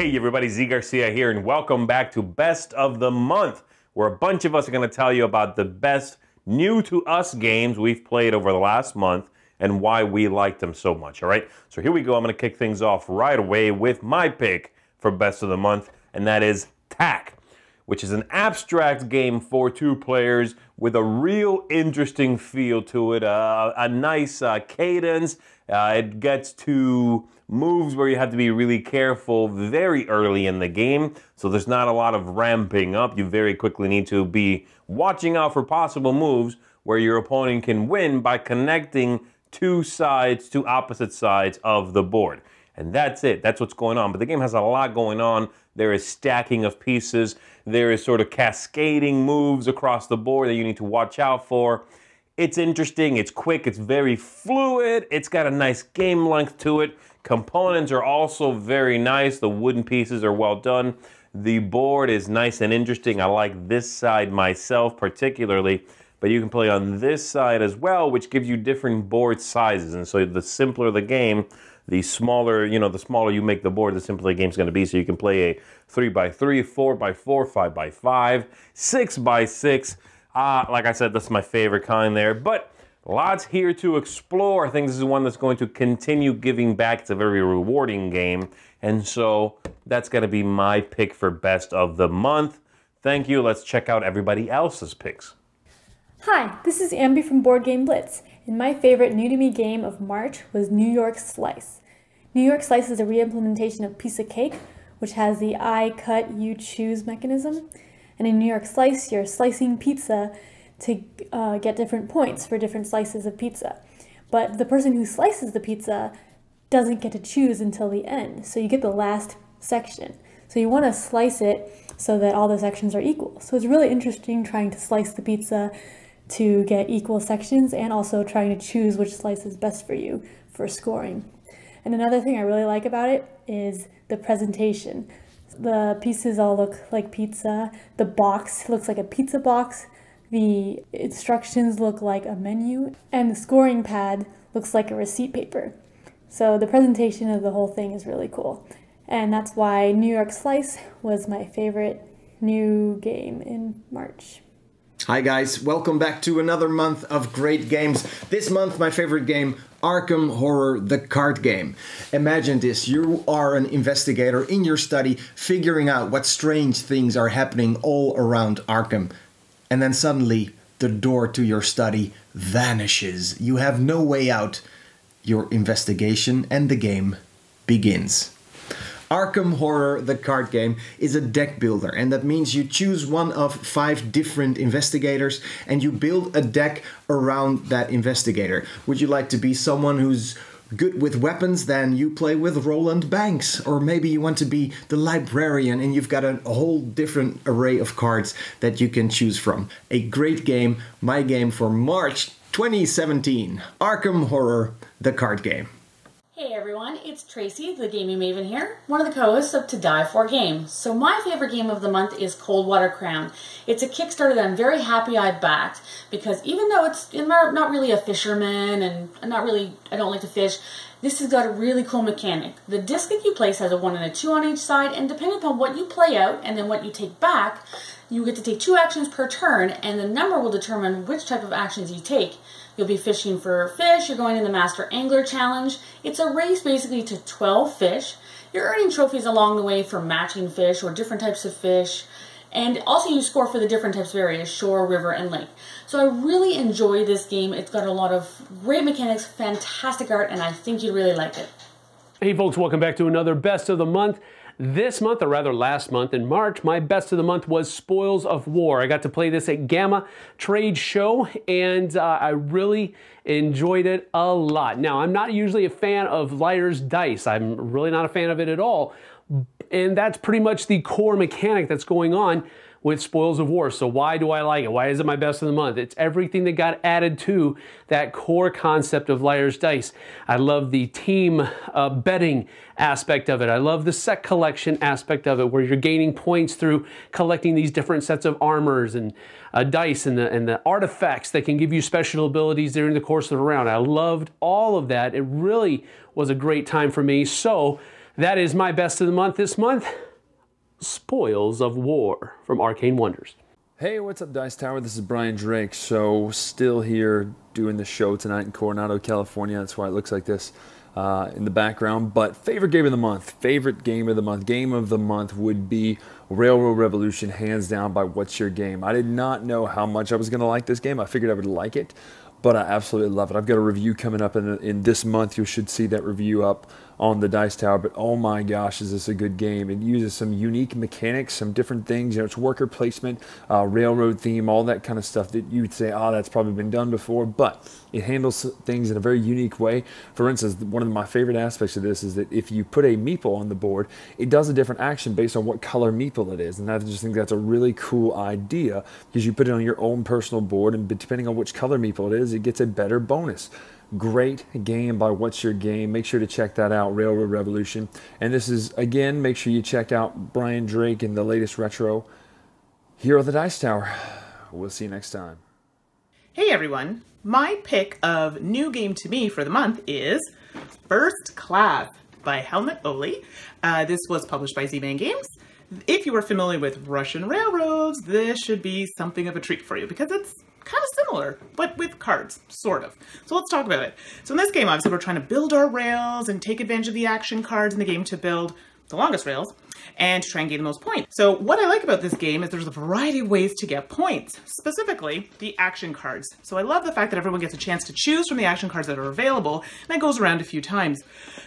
Hey everybody, Zee Garcia here, and welcome back to Best of the Month, where a bunch of us are going to tell you about the best new to us games we've played over the last month and why we liked them so much, all right? So here we go. I'm going to kick things off right away with my pick for Best of the Month, and that is Tack, which is an abstract game for two players with a real interesting feel to it, a nice cadence. It gets to moves where you have to be really careful very early in the game, so there's not a lot of ramping up. You very quickly need to be watching out for possible moves where your opponent can win by connecting two opposite sides of the board. And that's it. That's what's going on. But the game has a lot going on. There is stacking of pieces. There is sort of cascading moves across the board that you need to watch out for. It's interesting. It's quick. It's very fluid. It's got a nice game length to it. Components are also very nice. The wooden pieces are well done. The board is nice and interesting. I like this side myself particularly, but you can play on this side as well, which gives you different board sizes. And so the simpler the game, the smaller, the smaller you make the board, the simpler the game's going to be. So you can play a 3x3, 4x4, 5x5, 6x6. Like I said, that's my favorite kind there. But lots here to explore. I think this is one that's going to continue giving back. It's a very rewarding game. And so that's going to be my pick for Best of the Month. Thank you. Let's check out everybody else's picks. Hi, this is Ambi from Board Game Blitz, and my favorite new-to-me game of March was New York Slice. New York Slice is a re-implementation of Piece of Cake, which has the I cut, you choose mechanism. And in New York Slice, you're slicing pizza to get different points for different slices of pizza. But the person who slices the pizza doesn't get to choose until the end, so you get the last section. So you want to slice it so that all the sections are equal. So it's really interesting trying to slice the pizza to get equal sections and also trying to choose which slice is best for you for scoring. And another thing I really like about it is the presentation. The pieces all look like pizza. The box looks like a pizza box. The instructions look like a menu. And the scoring pad looks like a receipt paper. So the presentation of the whole thing is really cool. And that's why New York Slice was my favorite new game in March. Hi guys, welcome back to another month of great games. This month my favorite game, Arkham Horror, the card game. Imagine this, you are an investigator in your study figuring out what strange things are happening all around Arkham. And then suddenly the door to your study vanishes. You have no way out. Your investigation and the game begins. Arkham Horror, the card game, is a deck builder, and that means you choose one of 5 different investigators and you build a deck around that investigator. Would you like to be someone who's good with weapons? Then you play with Roland Banks. Or maybe you want to be the librarian and you've got a whole different array of cards that you can choose from. A great game, my game for March 2017. Arkham Horror, the card game. Hey everyone, it's Tracy, the Gaming Maven here, one of the co-hosts of To Die For games. So my favorite game of the month is Coldwater Crown. It's a Kickstarter that I'm very happy I backed, because even though it's not really a fisherman and I don't like to fish, this has got a really cool mechanic. The disc that you place has a 1 and a 2 on each side, and depending upon what you play out and then what you take back, you get to take 2 actions per turn, and the number will determine which type of actions you take. You'll be fishing for fish, you're going in the Master Angler Challenge. It's a race basically to 12 fish. You're earning trophies along the way for matching fish or different types of fish. And also you score for the different types of areas, shore, river, and lake. So I really enjoy this game. It's got a lot of great mechanics, fantastic art, and I think you'd really like it. Hey folks, welcome back to another Best of the Month. This month, or rather last month in March, my Best of the Month was Spoils of War. I got to play this at Gamma Trade Show, and I really enjoyed it a lot. Now, I'm not usually a fan of Liar's Dice. I'm really not a fan of it at all, and that's pretty much the core mechanic that's going on with Spoils of War. So why do I like it? Why is it my Best of the Month? It's everything that got added to that core concept of Liar's Dice. I love the team betting aspect of it. I love the set collection aspect of it, where you're gaining points through collecting these different sets of armors and dice and the artifacts that can give you special abilities during the course of the round. I loved all of that. It really was a great time for me. So That is my best of the month this month. Spoils of War from Arcane Wonders. Hey, what's up, Dice Tower? This is Brian Drake. So, still here doing the show tonight in Coronado, California. That's why it looks like this in the background. But favorite game of the month. Favorite game of the month. Game of the month would be Railroad Revolution, hands down by What's Your Game. I did not know how much I was going to like this game. I figured I would like it, but I absolutely love it. I've got a review coming up in this month. You should see that review up on the Dice Tower, but oh my gosh, is this a good game. It uses some unique mechanics, some different things. You know, it's worker placement, railroad theme, all that kind of stuff that you would say, oh, that's probably been done before, but it handles things in a very unique way. For instance, one of my favorite aspects of this is that if you put a meeple on the board, it does a different action based on what color meeple it is, and I just think that's a really cool idea because you put it on your own personal board, and depending on which color meeple it is, it gets a better bonus. Great game by What's Your Game. Make sure to check that out, Railroad Revolution. And this is, again, make sure you check out Brian Drake and the latest retro here on the Dice Tower. We'll see you next time. Hey everyone, my pick of new game to me for the month is First Class by Helmut Oli. This was published by Z-Man Games. If you are familiar with Russian railroads, this should be something of a treat for you because it's kind of similar, but with cards, sort of. So let's talk about it. So in this game, obviously, we're trying to build our rails and take advantage of the action cards in the game to build the longest rails and to try and gain the most points. So what I like about this game is there's a variety of ways to get points, specifically the action cards. So I love the fact that everyone gets a chance to choose from the action cards that are available, and that goes around a few times.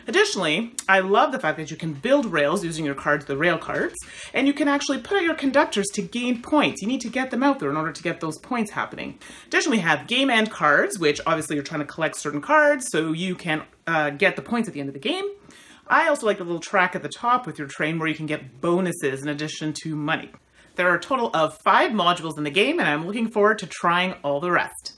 Additionally, I love the fact that you can build rails using your cards, the rail cards, and you can actually put out your conductors to gain points. You need to get them out there in order to get those points happening. Additionally, we have game end cards, which obviously you're trying to collect certain cards so you can get the points at the end of the game. I also like the little track at the top with your train where you can get bonuses in addition to money. There are a total of 5 modules in the game, and I'm looking forward to trying all the rest.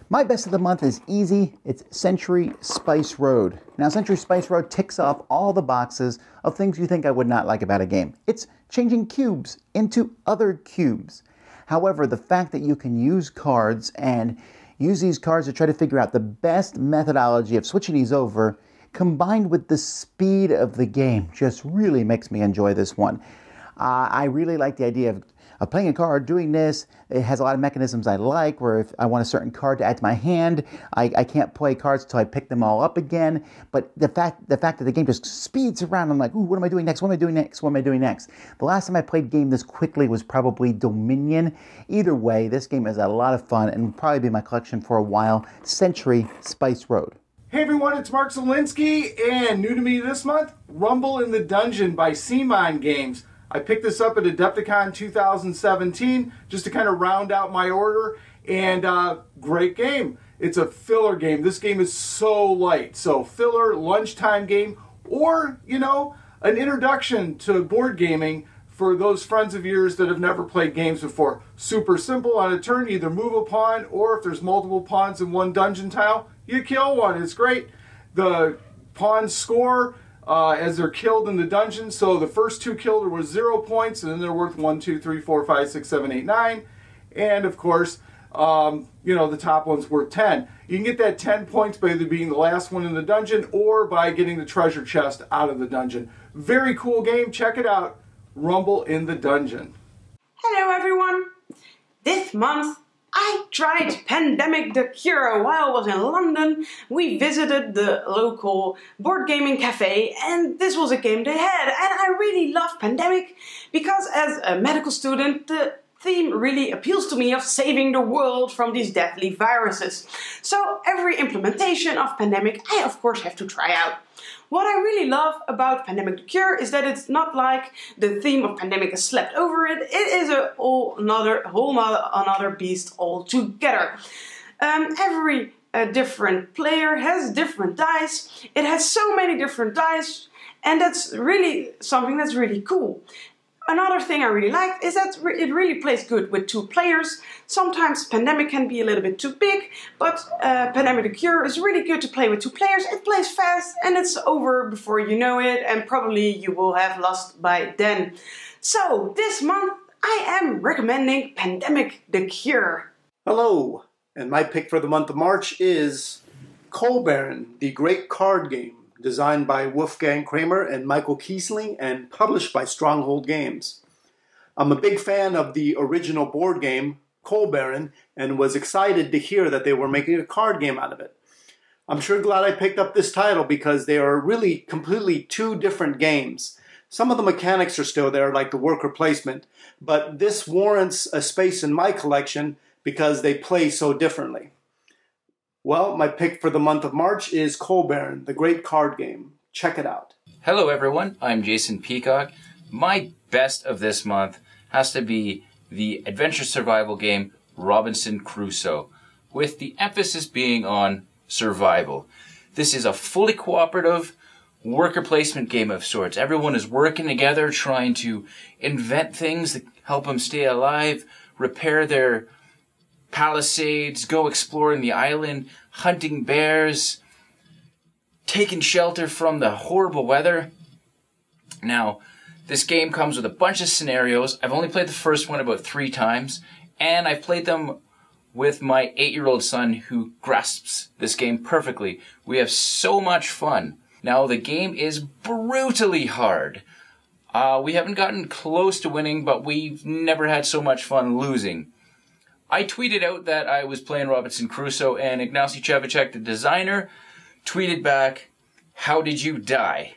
My best of the month is easy. It's Century Spice Road. Now, Century Spice Road ticks off all the boxes of things you think I would not like about a game. It's changing cubes into other cubes. However, the fact that you can use cards and use these cards to try to figure out the best methodology of switching these over, combined with the speed of the game, just really makes me enjoy this one. I really like the idea of playing a card, doing this. It has a lot of mechanisms I like, where if I want a certain card to add to my hand, I can't play cards until I pick them all up again. But the fact that the game just speeds around, I'm like, ooh, what am I doing next? What am I doing next? What am I doing next? The last time I played a game this quickly was probably Dominion. Either way, this game is a lot of fun and will probably be in my collection for a while. Century Spice Road. Hey everyone, it's Mark Zielinski, and new to me this month, Rumble in the Dungeon by Z-Man Games. I picked this up at Adepticon 2017 just to kind of round out my order, and great game. It's a filler game. This game is so light. So filler, lunchtime game, or, you know, an introduction to board gaming for those friends of yours that have never played games before. Super simple. On a turn, you either move a pawn, or if there's multiple pawns in one dungeon tile, you kill one. It's great. The pawns score as they're killed in the dungeon. So the first 2 killed are worth 0 points, and then they're worth 1, 2, 3, 4, 5, 6, 7, 8, 9. And of course, you know, the top one's worth 10. You can get that 10 points by either being the last one in the dungeon or by getting the treasure chest out of the dungeon. Very cool game. Check it out. Rumble in the Dungeon. Hello everyone. This month I tried Pandemic the Cure while I was in London. We visited the local board gaming cafe, and this was a game they had, and I really love Pandemic because as a medical student the theme really appeals to me of saving the world from these deadly viruses. So every implementation of Pandemic I of course have to try out. What I really love about Pandemic the Cure is that it's not like the theme of Pandemic has slept over it. It is a whole another beast altogether. Every different player has different dice. It has so many different dice, and that's really something that's really cool. Another thing I really like is that it really plays good with 2 players. Sometimes Pandemic can be a little bit too big, but Pandemic the Cure is really good to play with 2 players. It plays fast and it's over before you know it, and probably you will have lost by then. So this month I am recommending Pandemic the Cure. Hello, and my pick for the month of March is Coal Baron, the great card game. designed by Wolfgang Kramer and Michael Kiesling, and published by Stronghold Games. I'm a big fan of the original board game, Coal Baron, and was excited to hear that they were making a card game out of it. I'm sure glad I picked up this title because they are really completely two different games. Some of the mechanics are still there, like the worker placement, but this warrants a space in my collection because they play so differently. Well, my pick for the month of March is Coal Baron, the great card game. Check it out. Hello everyone, I'm Jason Peacock. My best of this month has to be the adventure survival game Robinson Crusoe, with the emphasis being on survival. This is a fully cooperative worker placement game of sorts. Everyone is working together trying to invent things that help them stay alive, repair their palisades, go exploring the island, hunting bears, taking shelter from the horrible weather. Now, this game comes with a bunch of scenarios. I've only played the first one about 3 times, and I've played them with my 8-year-old son who grasps this game perfectly. We have so much fun. Now, the game is brutally hard. We haven't gotten close to winning, but we've never had so much fun losing. I tweeted out that I was playing Robinson Crusoe, and Ignacy Cevicek, the designer, tweeted back, "How did you die?"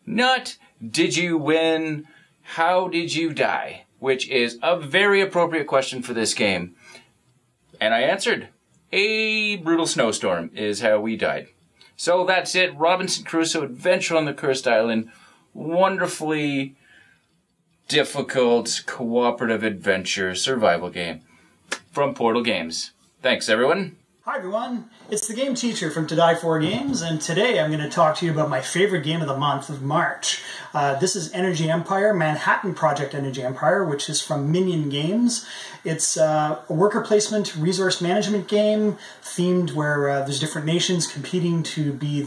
Not, "Did you win? How did you die?" Which is a very appropriate question for this game. And I answered, "A brutal snowstorm is how we died." So that's it. Robinson Crusoe, Adventure on the Cursed Island. Wonderfully difficult, cooperative adventure survival game from Portal Games. Thanks, everyone. Hi, everyone. It's the Game Teacher from To Die For Games, and today I'm going to talk to you about my favorite game of the month of March. This is Energy Empire, Manhattan Project Energy Empire, which is from Minion Games. It's a worker placement resource management game themed where there's different nations competing to be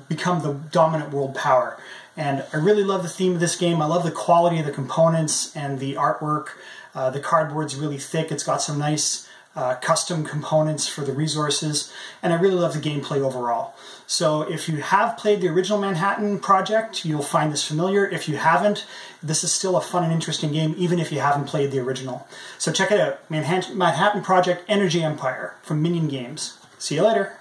become the dominant world power. And I really love the theme of this game. I love the quality of the components and the artwork. The cardboard's really thick. It's got some nice custom components for the resources, and I really love the gameplay overall. So if you have played the original Manhattan Project, you'll find this familiar. If you haven't, this is still a fun and interesting game, even if you haven't played the original. So check it out, Manhattan Project Energy Empire from Minion Games. See you later.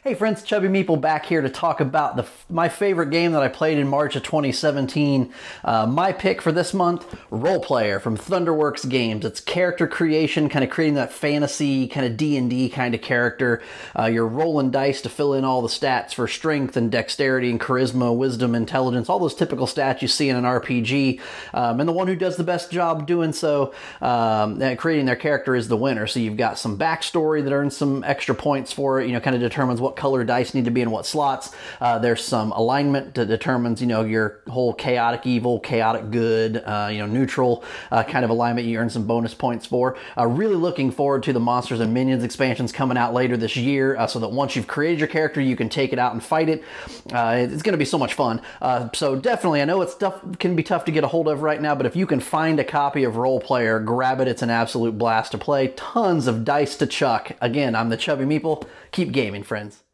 Hey friends, Chubby Meeple back here to talk about my favorite game that I played in March of 2017. My pick for this month, Role Player from Thunderworks Games. It's character creation, kind of creating that fantasy, kind of D&D kind of character. You're rolling dice to fill in all the stats for strength and dexterity and charisma, wisdom, intelligence, all those typical stats you see in an RPG. And the one who does the best job doing so, creating their character, is the winner. So you've got some backstory that earns some extra points for it, kind of determines what color dice need to be in what slots. There's some alignment that determines, your whole chaotic evil, chaotic good, neutral kind of alignment you earn some bonus points for. Really looking forward to the Monsters and Minions expansions coming out later this year, so that once you've created your character, you can take it out and fight it. It's going to be so much fun. So definitely, I know it's can be tough to get a hold of right now, but if you can find a copy of Role Player, grab it. It's an absolute blast to play. Tons of dice to chuck. Again, I'm the Chubby Meeple. Keep gaming, friends.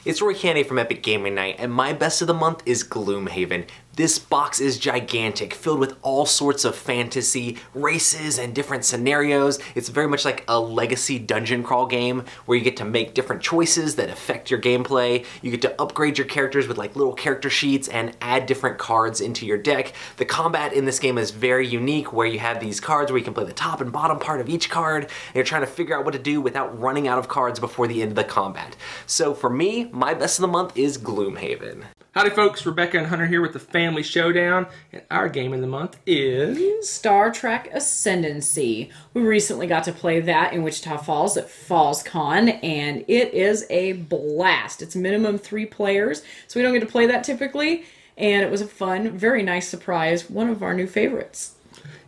It's Roy Candy from Epic Gaming Night, and my best of the month is Gloomhaven. This box is gigantic, filled with all sorts of fantasy, races, and different scenarios. It's very much like a legacy dungeon crawl game where you get to make different choices that affect your gameplay. You get to upgrade your characters with like little character sheets and add different cards into your deck. The combat in this game is very unique, where you have these cards where you can play the top and bottom part of each card, and you're trying to figure out what to do without running out of cards before the end of the combat. So for me, my best of the month is Gloomhaven. Howdy folks, Rebecca and Hunter here with the Family Showdown, and our game of the month is Star Trek Ascendancy. We recently got to play that in Wichita Falls at FallsCon, and it is a blast. It's minimum 3 players, so we don't get to play that typically, and it was a fun, very nice surprise, one of our new favorites.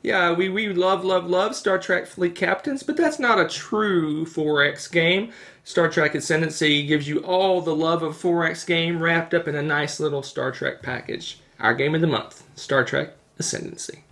Yeah, we love Star Trek Fleet Captains, but that's not a true 4X game. Star Trek Ascendancy gives you all the love of a 4X game wrapped up in a nice little Star Trek package. Our game of the month, Star Trek Ascendancy.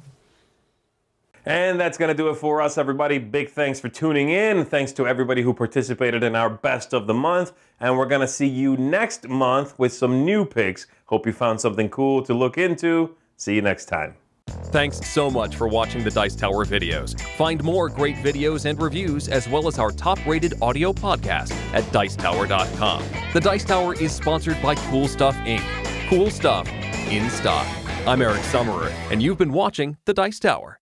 And that's going to do it for us, everybody. Big thanks for tuning in. Thanks to everybody who participated in our best of the month. And we're going to see you next month with some new picks. Hope you found something cool to look into. See you next time. Thanks so much for watching the Dice Tower videos. Find more great videos and reviews, as well as our top-rated audio podcast at Dicetower.com. The Dice Tower is sponsored by Cool Stuff Inc. Cool stuff in stock. I'm Eric Summerer, and you've been watching the Dice Tower.